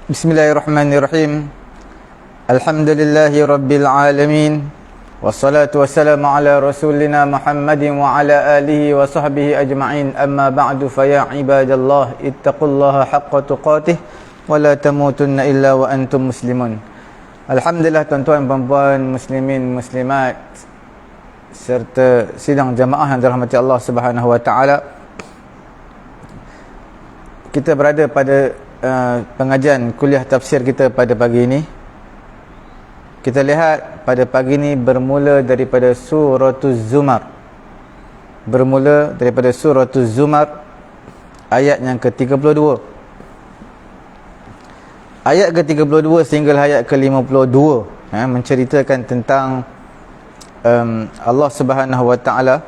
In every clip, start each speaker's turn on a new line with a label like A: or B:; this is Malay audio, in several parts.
A: Bismillahirrahmanirrahim. Alhamdulillahi rabbil alamin. Wassalatu wassalamu ala rasulina Muhammadin wa ala alihi wa sahbihi ajma'in. Amma ba'du, fa ya ibadallah ittaqullaha haqqa tuqatih wa la tamutunna illa wa antum muslimun. Alhamdulillah, tuan-tuan dan puan muslimin muslimat serta sidang jamaah yang dirahmati Allah Subhanahu wa taala. Kita berada pada pengajian kuliah tafsir kita pada pagi ini. Kita lihat pada pagi ini bermula daripada suratul Zumar. Bermula daripada suratul Zumar ayat yang ke-32. Ayat ke-32 sehingga ayat ke-52 menceritakan tentang Allah Subhanahu wa taala.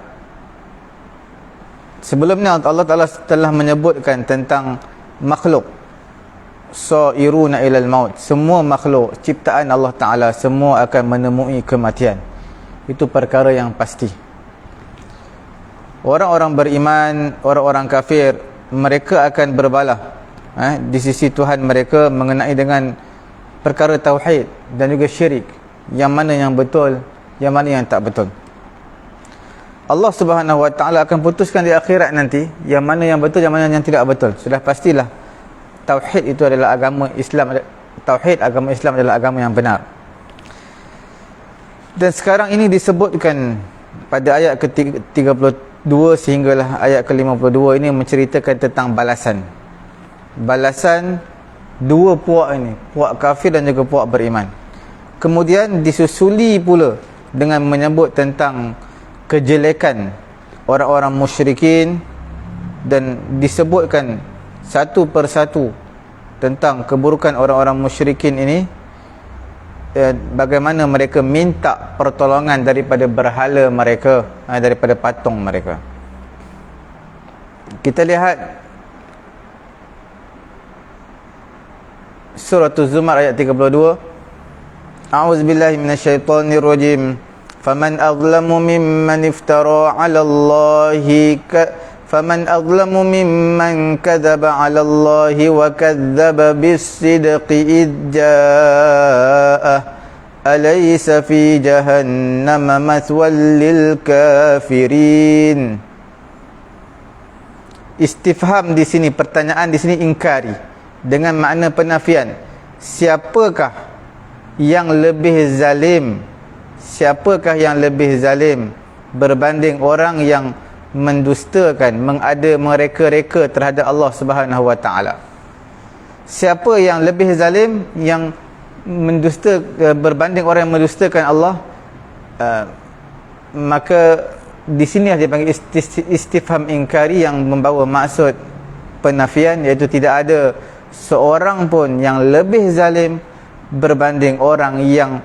A: Sebelumnya Allah Taala telah menyebutkan tentang makhluk sairuna ilal maut. Semua makhluk ciptaan Allah Ta'ala semua akan menemui kematian. Itu perkara yang pasti. Orang-orang beriman, orang-orang kafir, mereka akan berbalah di sisi Tuhan mereka mengenai dengan perkara tauhid dan juga syirik, yang mana yang betul, yang mana yang tak betul. Allah Subhanahu wa taala akan putuskan di akhirat nanti yang mana yang betul, yang mana yang tidak betul. Sudah pastilah tauhid itu adalah agama Islam. Tauhid agama Islam adalah agama yang benar. Dan sekarang ini disebutkan pada ayat ke-32 sehinggalah ayat ke-52 ini menceritakan tentang balasan. Balasan dua puak ini, puak kafir dan juga puak beriman. Kemudian disusuli pula dengan menyebut tentang kejelekan orang-orang musyrikin dan disebutkan satu persatu tentang keburukan orang-orang musyrikin ini, bagaimana mereka minta pertolongan daripada berhala mereka, daripada patung mereka. Kita lihat surah Az-Zumar ayat 32. A'udzubillahi minasyaitonirrajim. Faman azlamu mimman iftara 'ala Allahi فمن أظلم ممن كذب على الله وكذب بالصدق إذ جاءه أليس في جهنم مثوى للكافرين. Istifham di sini, pertanyaan di sini ingkari dengan makna penafian. Siapakah yang lebih zalim? Siapakah yang lebih zalim berbanding orang yang mendustakan, mengada mereka-reka terhadap Allah Subhanahu wa taala? Siapa yang lebih zalim, yang mendusta berbanding orang yang mendustakan Allah? Maka di sini dia panggil istifham ingkari yang membawa maksud penafian, iaitu tidak ada seorang pun yang lebih zalim berbanding orang yang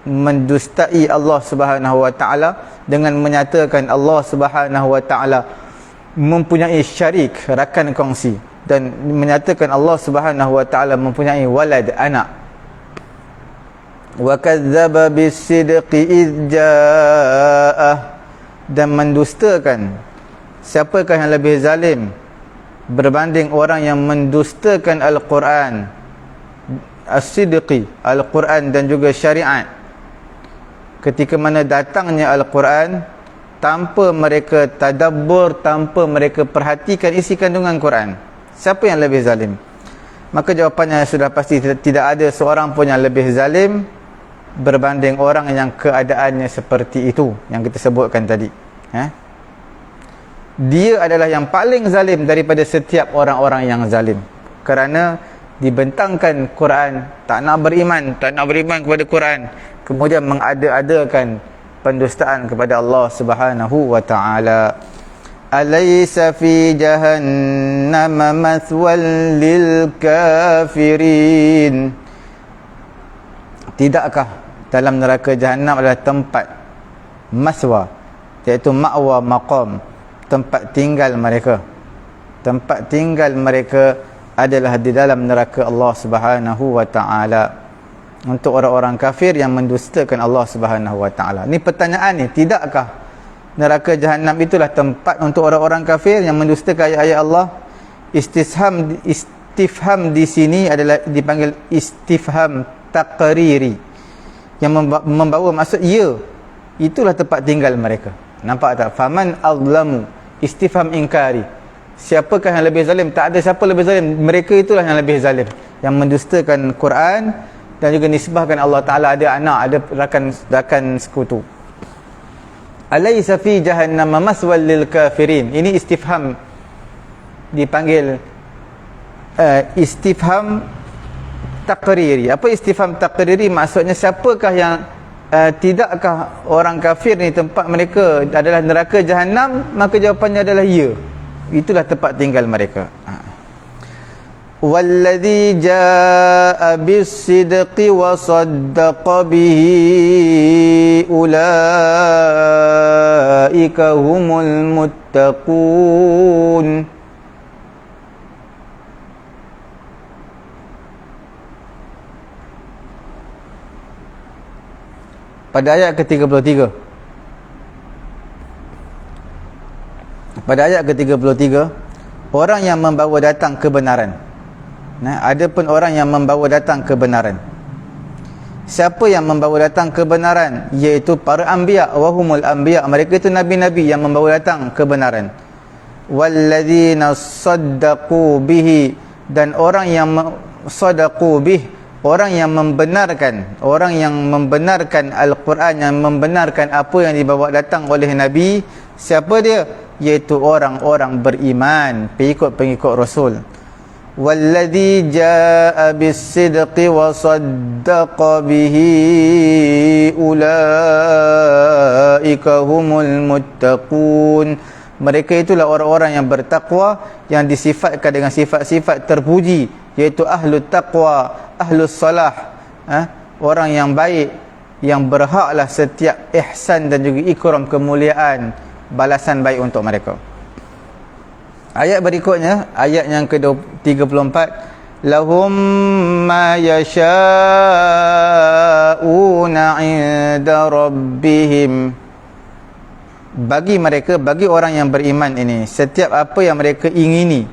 A: mendustai Allah Subhanahu wa taala dengan menyatakan Allah Subhanahu wa taala mempunyai syarik, rakan kongsi, dan menyatakan Allah Subhanahu wa taala mempunyai walad, anak. Wa kadzdzaba bis-sidqi idz ja'ah, dan mendustakan. Siapakah yang lebih zalim berbanding orang yang mendustakan Al-Quran, as-sidqi, Al-Quran dan juga syariat, ketika mana datangnya Al-Quran tanpa mereka tadabbur, tanpa mereka perhatikan isi kandungan Quran. Siapa yang lebih zalim? Maka jawapannya sudah pasti, tidak ada seorang pun yang lebih zalim berbanding orang yang keadaannya seperti itu yang kita sebutkan tadi. Dia adalah yang paling zalim daripada setiap orang-orang yang zalim, kerana dibentangkan Quran, tak nak beriman kepada Quran, kemudian mengada-adakan pendustaan kepada Allah Subhanahu wa taala. Alaysa fi jahannam mathwal lil kafirin. Tidakkah dalam neraka Jahannam adalah tempat maswa, iaitu ma'wa, maqam, tempat tinggal mereka. Tempat tinggal mereka adalah di dalam neraka Allah Subhanahu wa taala. Untuk orang-orang kafir yang mendustakan Allah Subhanahu wa taala. Ni pertanyaan ni, tidakkah neraka Jahannam itulah tempat untuk orang-orang kafir yang mendustakan ayat-ayat Allah? istifham di sini adalah dipanggil istifham taqriri, yang membawa maksud ya, itulah tempat tinggal mereka. Nampak tak? Faman azlamu, istifham ingkari. Siapakah yang lebih zalim? Tak ada siapa lebih zalim. Mereka itulah yang lebih zalim, yang mendustakan Quran dan juga nisbahkan Allah Ta'ala ada anak, ada rakan sekutu. Alaysa fi jahannam maswal lil kafirin. Ini istifham, dipanggil istifham taqriri. Apa istifham taqriri? Maksudnya siapakah yang tidakkah orang kafir ni tempat mereka adalah neraka jahannam? Maka jawapannya adalah ya, itulah tempat tinggal mereka. Walladzi jaa bis-sidqi wa saddaqa bihi ulaika humul muttaqun. Pada ayat ke-33, pada ayat ke-33, orang yang membawa datang kebenaran. Ada pun orang yang membawa datang kebenaran. Siapa yang membawa datang kebenaran? Iaitu para anbiya, wahumul anbiya. Mereka itu nabi-nabi yang membawa datang kebenaran. Walladzina saddaqu bihi, dan orang yang saddaqu bih, orang yang membenarkan Al-Quran, yang membenarkan apa yang dibawa datang oleh Nabi. Siapa dia? Iaitu orang-orang beriman, pengikut Rasul. Walladzi jaa bis-sidqi wa saddaqa bihi ulaika humul muttaqun. Mereka itulah orang-orang yang bertakwa, yang disifatkan dengan sifat-sifat terpuji, iaitu ahlut taqwa, ahlus salah, orang yang baik, yang berhaklah setiap ihsan dan juga ikram, kemuliaan, balasan baik untuk mereka. Ayat berikutnya, ayat yang ke-34, lahum ma yasha'una 'inda rabbihim. Bagi mereka, bagi orang yang beriman ini, setiap apa yang mereka ingini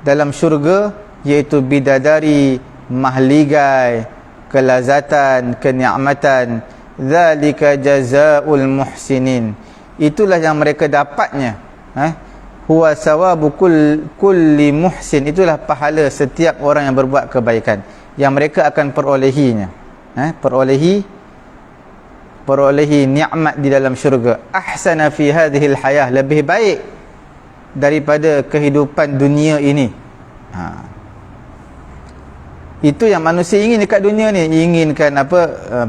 A: dalam syurga, iaitu bidadari, mahligai, kelazatan, kenikmatan, zalika jazaa'ul muhsinin. Itulah yang mereka dapatnya. Huwa sawabu kulli muhsin. Itulah pahala setiap orang yang berbuat kebaikan, yang mereka akan perolehinya. Perolehi nikmat di dalam syurga. Ahsana fi hadhil hayah, lebih baik daripada kehidupan dunia ini. Itu yang manusia ingin dekat dunia ni. Inginkan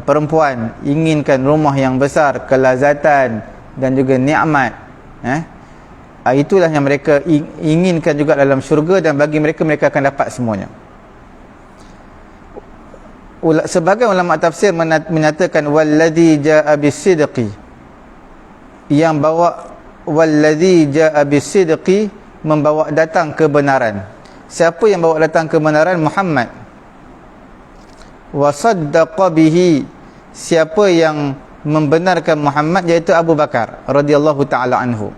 A: perempuan, inginkan rumah yang besar, kelazatan dan juga nikmat. Itulah yang mereka inginkan juga dalam syurga, dan bagi mereka, mereka akan dapat semuanya. Sebagai ulama tafsir menyatakan walladzi jaa bis-sidqi, yang bawa walladzi jaa bis-sidqi, membawa datang kebenaran. Siapa yang bawa datang kebenaran? Muhammad. Wa saddaqa bihi, siapa yang membenarkan Muhammad? Iaitu Abu Bakar radhiyallahu taala anhu.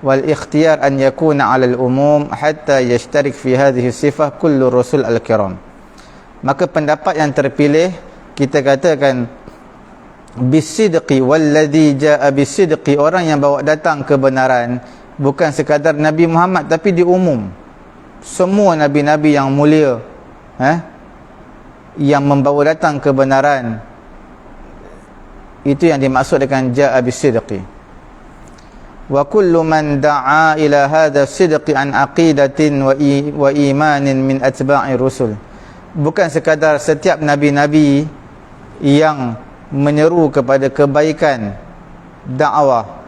A: Wal ikhtiyar an yakuna 'ala al-umum hatta yashtarik fi hadhihi sifah kullu rasul al-kiram. Maka pendapat yang terpilih, kita katakan bisidqi, walladzi jaa bisidqi, orang yang bawa datang kebenaran, bukan sekadar Nabi Muhammad, tapi di umum semua nabi-nabi yang mulia, yang membawa datang kebenaran. Itu yang dimaksud dengan jaa bisidqi. Wa kullu man da'a ila hadha sidqi an aqidatin wa imanin min atba'i rusul. Bukan sekadar setiap nabi-nabi yang menyeru kepada kebaikan, dakwah,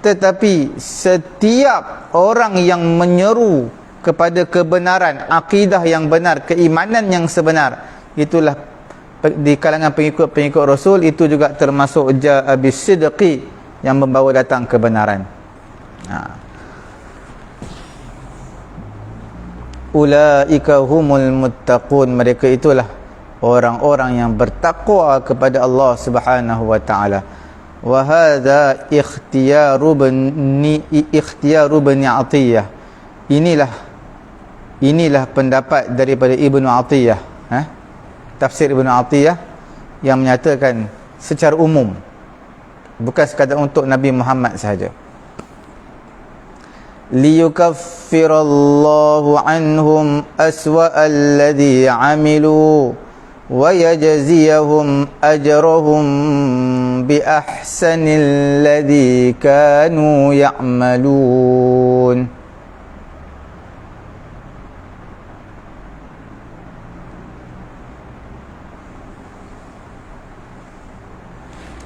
A: tetapi setiap orang yang menyeru kepada kebenaran, akidah yang benar, keimanan yang sebenar, itulah di kalangan pengikut-pengikut Rasul. Itu juga termasuk jaa bis-sidqi, yang membawa datang kebenaran. Ulaika humul muttaqun, mereka itulah orang-orang yang bertakwa kepada Allah Subhanahu wa taala. wa hadha ikhtiyaru bani Atiyah. Inilah pendapat daripada Ibnu Atiyah, tafsir Ibnu Atiyah, yang menyatakan secara umum, bukan sekadar untuk Nabi Muhammad sahaja. Liyukaffirallahu anhum aswa'al ladhi 'amilu wa yajziyahum ajrahum bi ahsanil ladhi kanu ya'malun.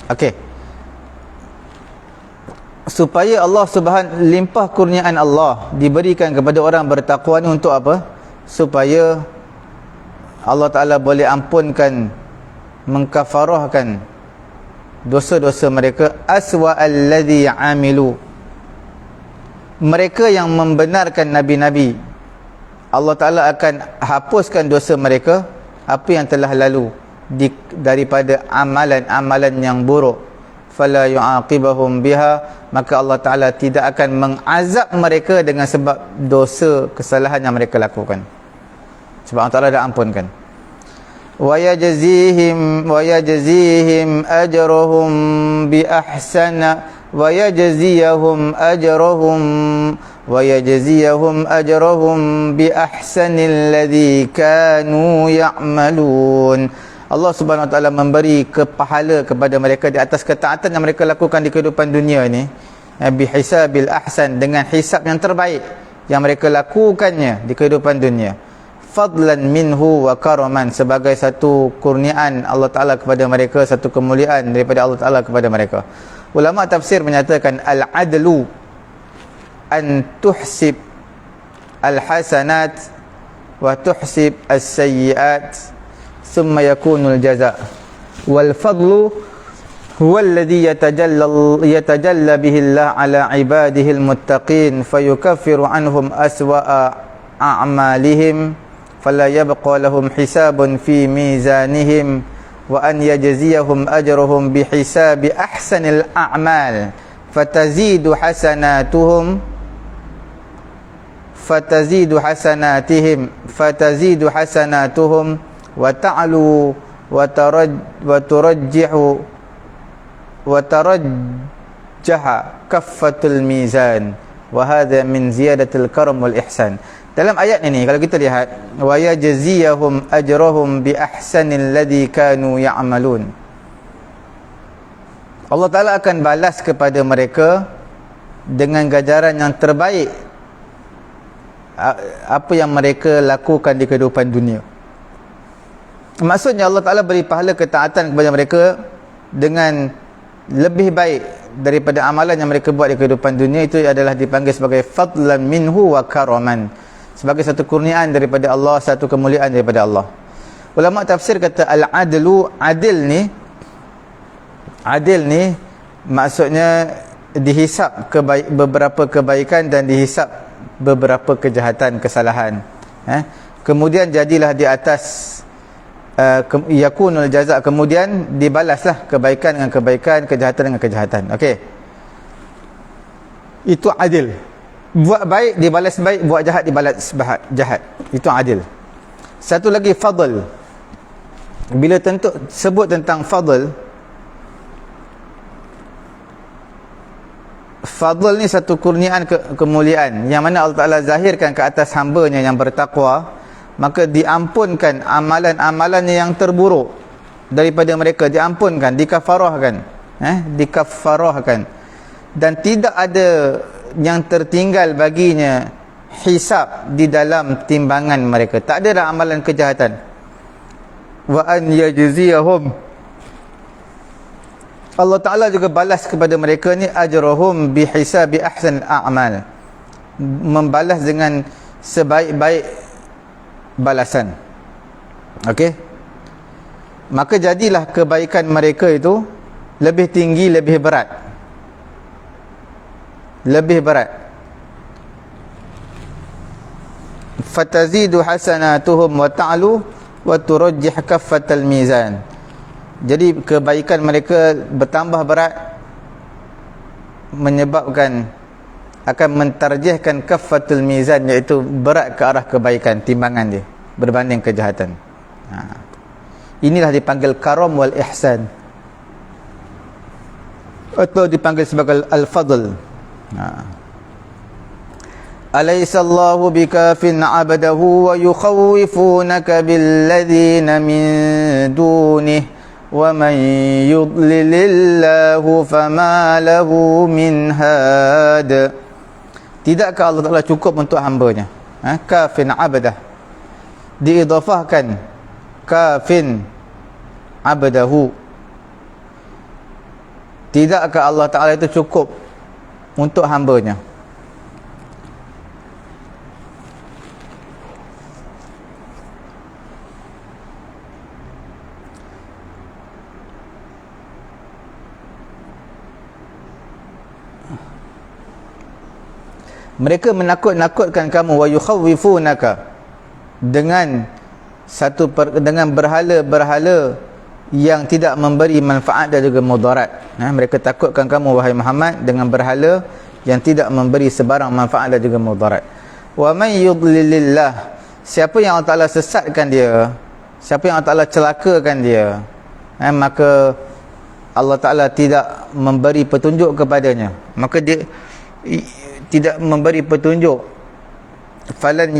A: Okey, supaya Allah limpah kurniaan Allah diberikan kepada orang bertakwa ni untuk apa? Supaya Allah Ta'ala boleh ampunkan, mengkafarahkan dosa-dosa mereka. Aswa'al ladhi amilu, mereka yang membenarkan Nabi-Nabi, Allah Ta'ala akan hapuskan dosa mereka, apa yang telah lalu daripada amalan-amalan yang buruk. Fala yu'aqibahum biha, maka Allah Ta'ala tidak akan mengazab mereka dengan sebab dosa kesalahan yang mereka lakukan, sebab Allah Ta'ala dah ampunkan. Wa yajzihim ajrahum bi ahsana wa yajziyahum ajrahum bi ahsanil ladzi kanu ya'malun. Allah Subhanahu Wa Taala memberi kepahala kepada mereka di atas ketaatan yang mereka lakukan di kehidupan dunia ni, bihisabil ahsan, dengan hisab yang terbaik yang mereka lakukannya di kehidupan dunia. Fadlan minhu wa karaman, sebagai satu kurniaan Allah Taala kepada mereka, satu kemuliaan daripada Allah Taala kepada mereka. Ulama tafsir menyatakan al-adlu an tuhsib al-hasanat wa tuhsib as-sayyi'at thumma yakunul jaza', wal fadlu huwa alladhi yatajalla bihi Allah ala ibadihi al-muttaqin fayukaffiru anhum aswa'a a'malihim fala yabqa lahum hisabun fi mizanihim wa an yajziyahum ajrahum bihisabi ahsanil a'mal fatazidu hasanatuhum wa ta'lu wa turajjihu wa tarajjaha kaffatul mizan wa hadha min ziyadatil karam wal ihsan. Dalam ayat ini kalau kita lihat, wa yajziyahum ajrahum bi ahsanil ladzi kanu ya'malun, Allah Ta'ala akan balas kepada mereka dengan ganjaran yang terbaik apa yang mereka lakukan di kehidupan dunia. Maksudnya Allah Ta'ala beri pahala ketaatan kepada mereka dengan lebih baik daripada amalan yang mereka buat di kehidupan dunia. Itu adalah dipanggil sebagai fadlan minhu wa karaman, sebagai satu kurniaan daripada Allah, satu kemuliaan daripada Allah. Ulama tafsir kata al-adlu, adil ni maksudnya dihisap beberapa kebaikan dan dihisap beberapa kejahatan, kesalahan, kemudian jadilah di atas yakunul jaza', kemudian dibalaslah kebaikan dengan kebaikan, kejahatan dengan kejahatan. Okey, itu adil. Buat baik dibalas baik, buat jahat dibalas jahat. Itu adil. Satu lagi fadl. Bila sebut tentang fadl ni satu kurniaan, kemuliaan yang mana Allah Ta'ala zahirkan ke atas hamba-Nya yang bertakwa, maka diampunkan amalan-amalannya yang terburuk daripada mereka, diampunkan, dikafarahkan, dan tidak ada yang tertinggal baginya hisab di dalam timbangan mereka. Tak ada dah amalan kejahatan. Wa an yajziyahum, Allah Ta'ala juga balas kepada mereka ni ajrahum bihisabi ahsan a'mal, membalas dengan sebaik-baik balasan. Okey, maka jadilah kebaikan mereka itu lebih tinggi, lebih berat. Fatazidu hasanatuhum wa ta'lu wa turajjih kaffatal mizan. Jadi kebaikan mereka bertambah berat menyebabkan, akan mentarjihkan kaffatul mizan, iaitu berat ke arah kebaikan timbangan dia berbanding kejahatan. Inilah dipanggil karam wal ihsan, atau dipanggil sebagai al-fadl. Alaysa Allahu bikafin 'abdahu wa yukhawifunaka billadzina min dunihi wa man yudlilillahu fama lahu min had. Tidakkah Allah Ta'ala cukup untuk hamba-Nya? Kafin 'abdah, diidhafahkan kafin 'abdahu. Tidakkah Allah Ta'ala itu cukup untuk hamba-Nya? Mereka menakut-nakutkan kamu, wa yukhawifunaka, dengan dengan berhala-berhala yang tidak memberi manfaat dan juga mudarat. Mereka takutkan kamu, wahai Muhammad, dengan berhala yang tidak memberi sebarang manfaat dan juga mudarat. Wa may yudlilillah, siapa yang Allah Ta'ala sesatkan dia, siapa yang Allah Ta'ala celakakan dia, maka Allah Ta'ala tidak memberi petunjuk kepadanya, maka dia tidak memberi petunjuk. Falan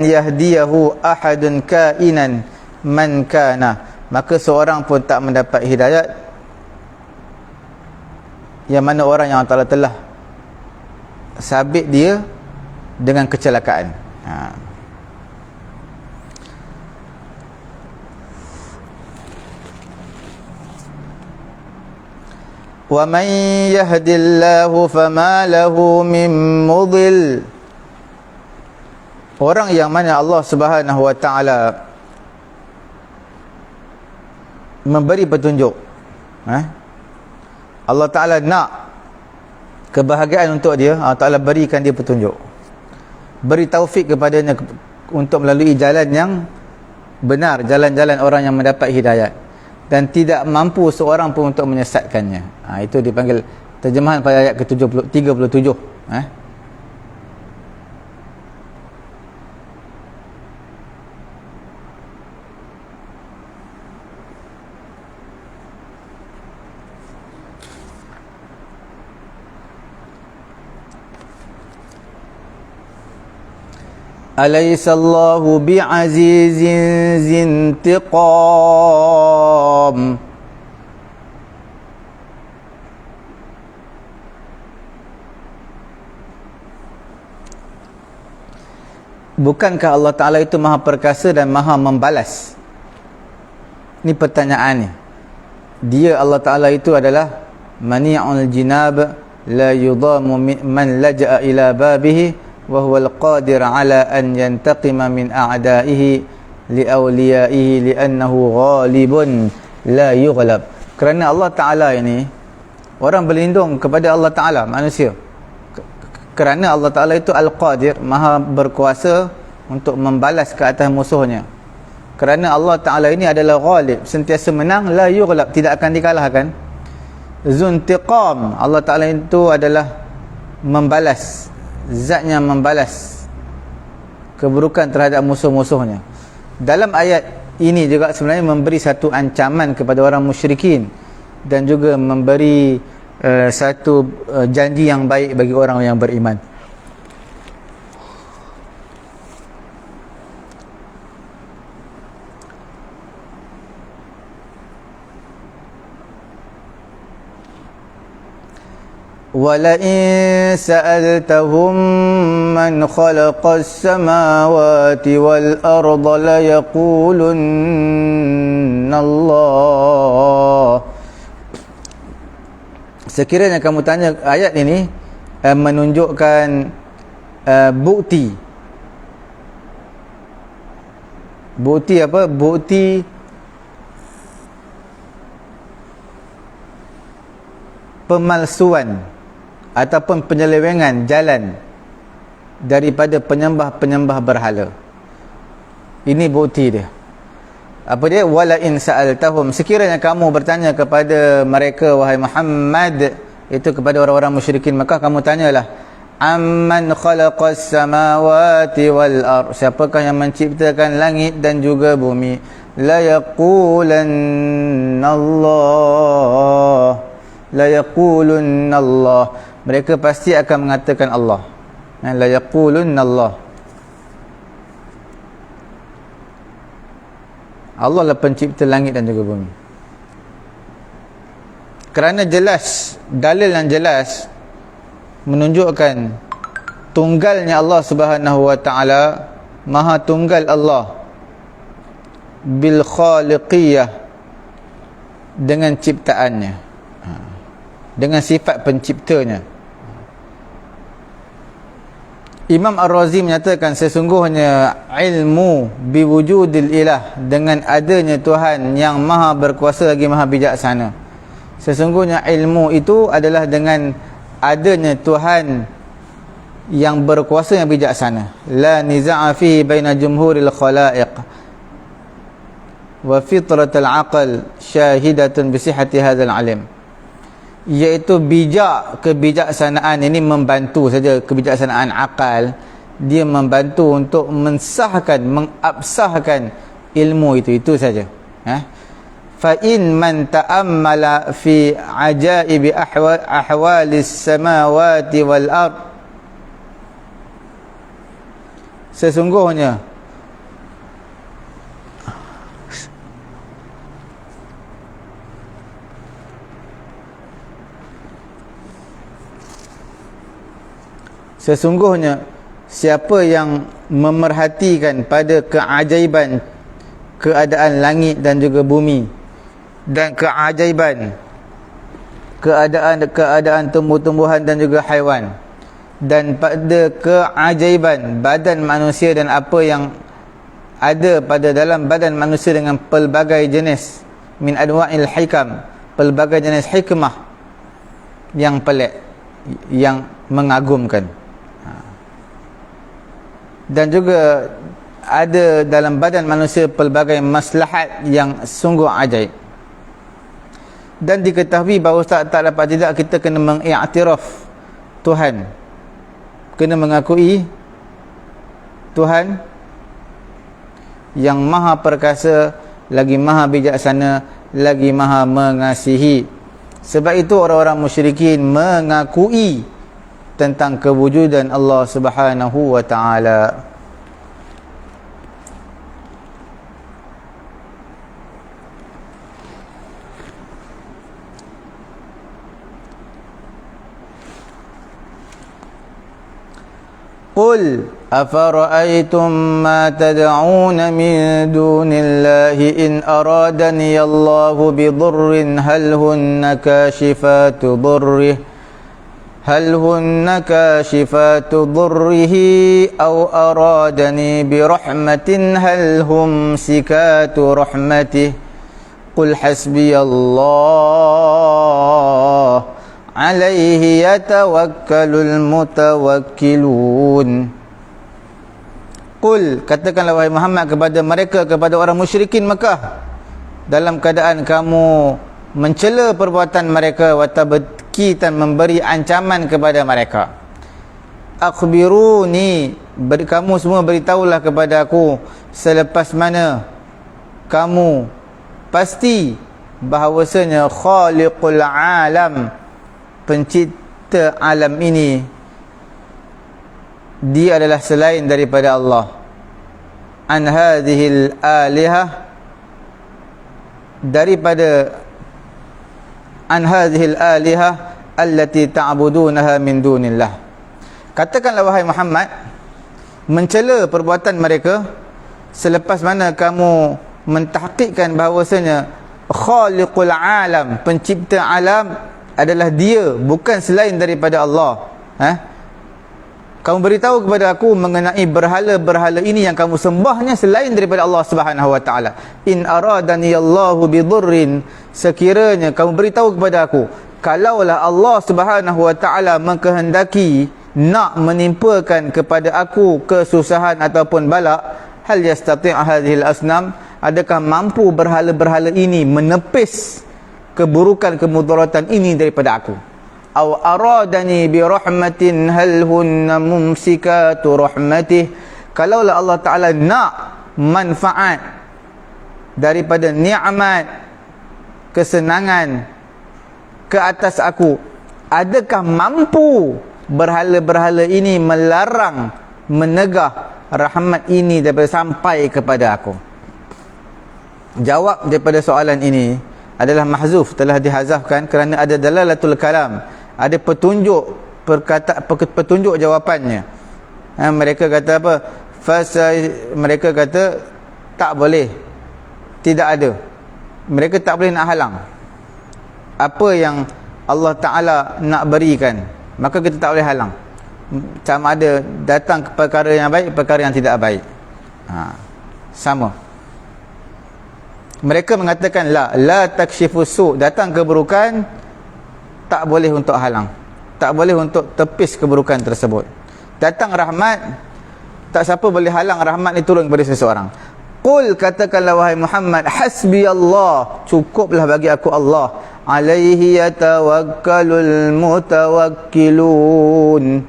A: yahdiyahu ahadun kainan man kana, maka seorang pun tak mendapat hidayat, yang mana orang yang Allah telah sabit dia dengan kecelakaan. Wa man yahdillahu fama lahu min mudil, orang yang mana Allah Subhanahu wa ta'ala memberi petunjuk, Allah Ta'ala nak kebahagiaan untuk dia, Allah Ta'ala berikan dia petunjuk, beri taufik kepadanya untuk melalui jalan yang benar, jalan-jalan orang yang mendapat hidayat, dan tidak mampu seorang pun untuk menyesatkannya. Itu dipanggil terjemahan pada ayat ke-37. Alaysa Allahu bi'azizin zintiqam, bukankah Allah Ta'ala itu maha perkasa dan maha membalas? Ini pertanyaan ni. Dia Allah Ta'ala itu adalah mani'ul jinab, la yudamu man laja'a ila babihi, wa huwa al-qadir ala an yantaqima min a'da'ihi li awliyaihi li'annahu ghalibun la yughlab. Kerana Allah Ta'ala ini, orang berlindung kepada Allah Ta'ala, manusia, kerana Allah Ta'ala itu al-qadir, maha berkuasa untuk membalas ke atas musuhnya. Kerana Allah Ta'ala ini adalah ghalib, sentiasa menang, la yughlab, tidak akan dikalahkan. Zuntiqam, Allah Ta'ala itu adalah membalas, zatnya membalas keburukan terhadap musuh-musuhnya. Dalam ayat ini juga sebenarnya memberi satu ancaman kepada orang musyrikin, dan juga memberi satu janji yang baik bagi orang yang beriman. وَلَئِن سَأَلْتَهُمْ مَنْ خَلَقَ السَّمَاوَاتِ وَالْأَرْضَ لَيَقُولُنَّ اللَّهُ. Sekiranya kamu tanya, ayat ini menunjukkan bukti. Bukti apa? Bukti pemalsuan ataupun penyelewengan jalan daripada penyembah-penyembah berhala. Ini bukti dia. Apa dia? Wala in sa'altahum, sekiranya kamu bertanya kepada mereka wahai Muhammad, itu kepada orang-orang musyrikin Makkah, kamu tanyalah, amman khalaqas samawati wal ard, siapakah yang menciptakan langit dan juga bumi? La yaqulanna Allah, la yaqulunna Allah, mereka pasti akan mengatakan Allah. La yaqulunna Allah, Allah lah pencipta langit dan juga bumi. Kerana jelas, dalil yang jelas menunjukkan tunggalnya Allah Subhanahu wa taala, maha tunggal Allah bil khaliqiyah, dengan ciptaannya, dengan sifat penciptanya. Imam Ar-Razi menyatakan sesungguhnya ilmu biwujudil ilah, dengan adanya Tuhan yang maha berkuasa lagi maha bijaksana. Sesungguhnya ilmu itu adalah dengan adanya Tuhan yang berkuasa yang bijaksana. La niza'a fihi baina jumhuril khalaiq wa fitratul aql syahidatun bi sihhati hadzal alim, iaitu bijak, kebijaksanaan ini membantu saja, kebijaksanaan akal dia membantu untuk mensahkan, mengabsahkan ilmu itu saja. Fa in man ta'ammala fi ajaibi ahwalis samawati wal ard, sesungguhnya siapa yang memerhatikan pada keajaiban keadaan langit dan juga bumi, dan keajaiban keadaan tumbuh-tumbuhan dan juga haiwan, dan pada keajaiban badan manusia dan apa yang ada pada dalam badan manusia dengan pelbagai jenis min anwa'il hikam, pelbagai jenis hikmah yang pelik, yang mengagumkan, dan juga ada dalam badan manusia pelbagai maslahat yang sungguh ajaib. Dan diketahui bahawa tak dapat tidak, kita kena mengiktiraf Tuhan, kena mengakui Tuhan yang maha perkasa, lagi maha bijaksana, lagi maha mengasihi. Sebab itu orang-orang musyrikin mengakui tentang kewujudan Allah Subhanahu wa taala. Qul afara'aytum ma tad'un min dunillahi in aradani Allahu bidurrin hal hunna kashifatu durrihi هل هن كاشفات ضره أو أرادني برحمة هل هم سكات رحمته قل حسبي الله عليه يتوكل المتوكلون. Qul, katakanlah wahai Muhammad kepada mereka, kepada orang musyrikin Mekah, dalam keadaan kamu mencela perbuatan mereka, dan memberi ancaman kepada mereka. Akhbiruni, kamu semua beritahulah kepada aku, selepas mana kamu pasti bahawasanya khaliqul alam, pencipta alam ini, dia adalah selain daripada Allah. An hadhil alihah, daripada an hadhil alihah allati ta'budunaha min dunillah. Katakanlah wahai Muhammad, mencela perbuatan mereka selepas mana kamu mentahqiqkan bahawasanya khaliqul alam, pencipta alam adalah dia, bukan selain daripada Allah. Kamu beritahu kepada aku mengenai berhala-berhala ini yang kamu sembahnya selain daripada Allah Subhanahu wa taala. In aradani Allahu bidurrin, sekiranya kamu beritahu kepada aku, kalaulah Allah Subhanahu wa taala mengkehendaki nak menimpakan kepada aku kesusahan ataupun bala, hal yastati' hadhil asnam, adakah mampu berhala-berhala ini menepis keburukan-kemudaratan ini daripada aku? Aw aradani bi rahmatin hal hunna mumsikatu rahmatih. Kalaulah Allah Ta'ala nak manfaat daripada nikmat, kesenangan ke atas aku, adakah mampu berhala-berhala ini melarang, menegah rahmat ini daripada sampai kepada aku? Jawab daripada soalan ini adalah mahzuf, telah dihazafkan kerana ada dalalatul kalam, ada petunjuk petunjuk jawapannya. Mereka kata apa? Mereka kata tak boleh, tidak ada. Mereka tak boleh nak halang apa yang Allah Ta'ala nak berikan, maka kita tak boleh halang. Sama ada datang ke perkara yang baik, perkara yang tidak baik. Sama. Mereka mengatakan la takshifu su', datang keburukan tak boleh untuk halang, tak boleh untuk tepis keburukan tersebut. Datang rahmat, tak siapa boleh halang rahmat ni turun kepada seseorang. Qul, katakanlah wahai Muhammad, hasbi Allah, cukuplah bagi aku Allah, alaihi yatawakkalul mutawakkilun,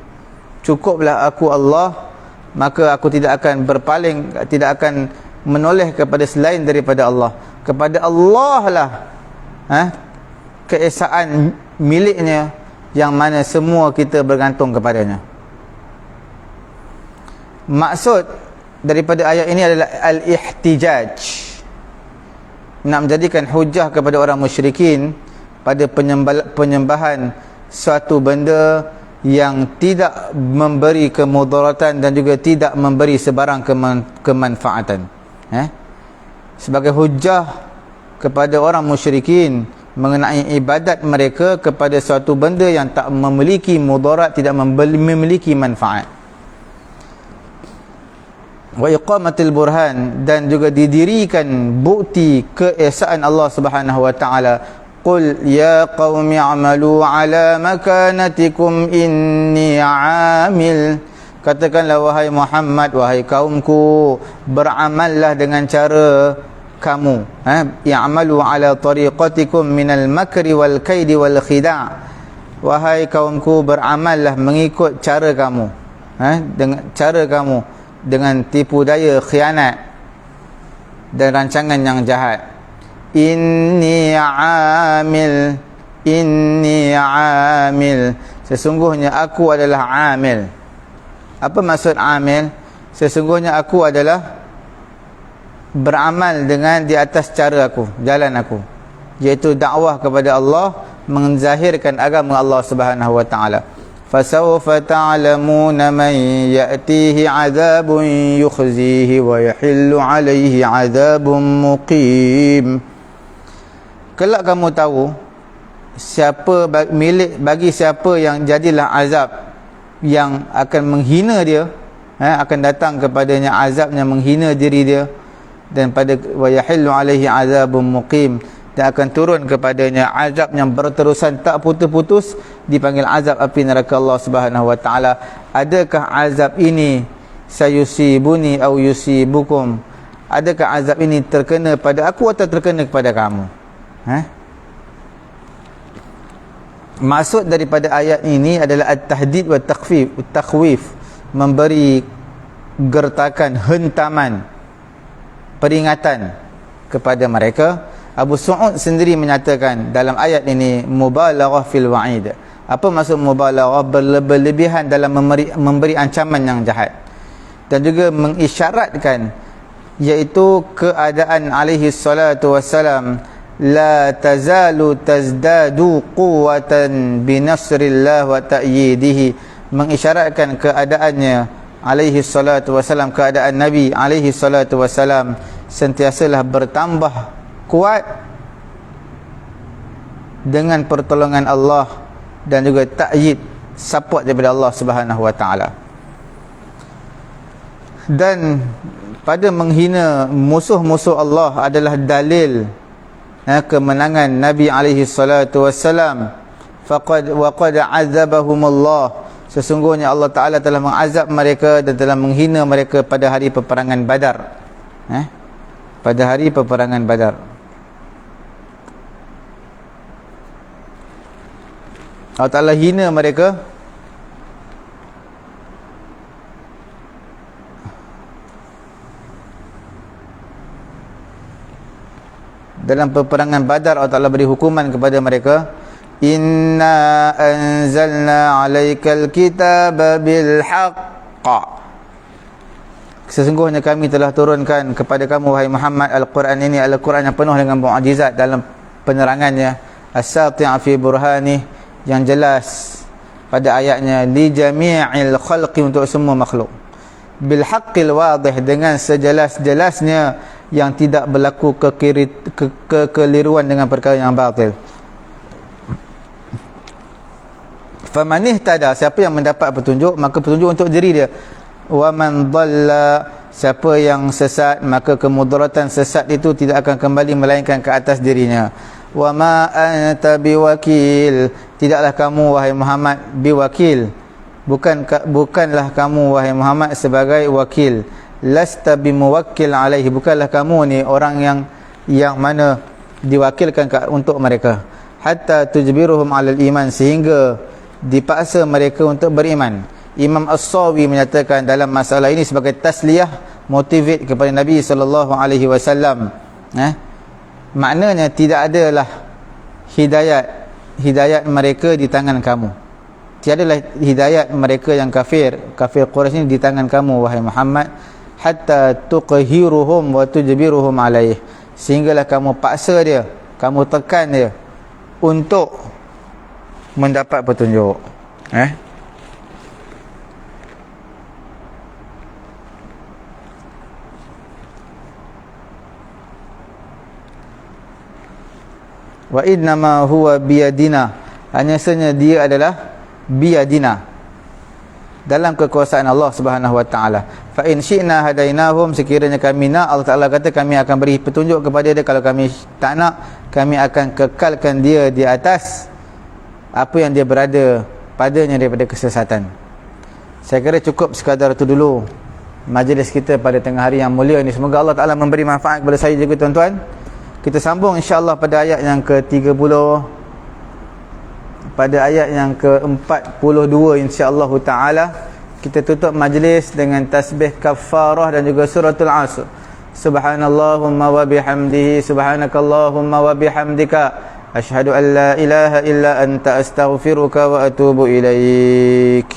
A: cukuplah aku Allah, maka aku tidak akan berpaling, tidak akan menoleh kepada selain daripada Allah. Kepada Allah lah keesaan miliknya, yang mana semua kita bergantung kepadanya. Maksud daripada ayat ini adalah al-ihtijaj, nak menjadikan hujah kepada orang musyrikin pada penyembahan suatu benda yang tidak memberi kemudaratan dan juga tidak memberi sebarang kemanfaatan. Sebagai hujah kepada orang musyrikin mengenai ibadat mereka kepada suatu benda yang tak memiliki mudarat, tidak memiliki manfaat. Wa iqamatil burhan, dan juga didirikan bukti keesaan Allah Subhanahu wa taala. Qul ya qaumi a'malu ala makanatikum inni 'amil. Katakanlah wahai Muhammad, wahai kaumku, beramallah dengan cara kamu, i'malu ala tariqatikum minal makri wal kaidi wal khida'. Wahai kaumku, beramallah mengikut cara kamu, dengan cara kamu, dengan tipu daya, khianat dan rancangan yang jahat. Inni amil, sesungguhnya aku adalah amil. Apa maksud amil? Sesungguhnya aku adalah beramal dengan di atas cara aku, jalan aku, iaitu dakwah kepada Allah, menzahirkan agama Allah Subhanahu wa taala. Fasawfa ta'lamuna man ya'tihi 'adzabun yukhzihi wa yahillu 'alaihi 'adzabun muqim. Kelak kamu tahu siapa bagi siapa yang jadilah azab yang akan menghina dia, akan datang kepadanya azab yang menghina diri dia, dan pada wa yahillu 'alaihi 'adzabun muqim, dan akan turun kepadanya azab yang berterusan tak putus-putus, dipanggil azab api neraka Allah Subhanahu wa taala. Adakah azab ini sayusibuni au yusibukum? Adakah azab ini terkena pada aku atau terkena kepada kamu? Maksud daripada ayat ini adalah at-tahdid wa takhwif, memberi gertakan, hentaman, peringatan kepada mereka. Abu Su'ud sendiri menyatakan dalam ayat ini mubalaghah fil wa'id. Apa maksud mubalaghah? Berlebihan dalam memberi ancaman yang jahat, dan juga mengisyaratkan, iaitu keadaan alaihi salatu wassalam la tazalu tazdadu quwwatan binasrillah wa ta'yidihi, mengisyaratkan keadaannya alaihi salatu wassalam, keadaan Nabi alaihi salatu wassalam sentiasalah bertambah kuat dengan pertolongan Allah dan juga ta'yid, support daripada Allah Subhanahu wa taala. Dan pada menghina musuh-musuh Allah adalah dalil kemenangan Nabi alaihi salatu wassalam. Faqad wa qad azabahumullah, sesungguhnya Allah Ta'ala telah mengazab mereka dan telah menghina mereka pada hari peperangan Badar. pada hari peperangan Badar. Allah Ta'ala hina mereka dalam peperangan Badar. Allah Ta'ala beri hukuman kepada mereka, inna anzalna alaikal kitaba bil haqqa, sesungguhnya kami telah turunkan kepada kamu wahai Muhammad Al-Quran ini, Al-Quran yang penuh dengan mukjizat dalam penerangannya, as-sati' fi burhani, yang jelas pada ayatnya, li jami'il khalqi, untuk semua makhluk, bil haqqil wadih, dengan sejelas-jelasnya yang tidak berlaku kekeliruan dengan perkara yang batil. Faman ihtada, siapa yang mendapat petunjuk, maka petunjuk untuk diri dia. Wa man dhalla, siapa yang sesat, maka kemudaratan sesat itu tidak akan kembali melainkan ke atas dirinya. Wa ma anta biwakil, tidaklah kamu wahai Muhammad biwakil, bukanlah kamu wahai Muhammad sebagai wakil. Lasta bimuwakkil alaihi, bukanlah kamu ni orang yang mana diwakilkan untuk mereka. Hatta tujbiruhum alal iman, sehingga dipaksa mereka untuk beriman. Imam As-Sawi menyatakan dalam masalah ini sebagai tasliyah, motivate kepada Nabi SAW. Maknanya tidak adalah hidayat mereka di tangan kamu. Tiadalah hidayat mereka yang kafir Quraisy ini di tangan kamu wahai Muhammad. Hatta tuqhiruhum wa tujbiruhum alaih, sehinggalah kamu paksa dia, kamu tekan dia untuk mendapat petunjuk. Wa innama huwa biyadina, hanya saja dia adalah biyadina, dalam kekuasaan Allah Subhanahu wa taala. Fa in syi'na hadainahum, sekiranya kami nak, Allah Taala kata kami akan beri petunjuk kepada dia. Kalau kami tak nak, kami akan kekalkan dia di atas apa yang dia berada padanya daripada kesesatan. Saya kira cukup sekadar itu dulu majlis kita pada tengah hari yang mulia ini. Semoga Allah Taala memberi manfaat kepada saya juga tuan-tuan. Kita sambung insya-Allah pada ayat yang ke-30, pada ayat yang ke-42 insya-Allah taala. Kita tutup majlis dengan tasbih kafarah dan juga suratul Asr. Subhanallahumma wa bihamdihi, subhanakallahumma wa bihamdika, asyhadu an la ilaha illa anta, astaghfiruka wa atubu ilaik.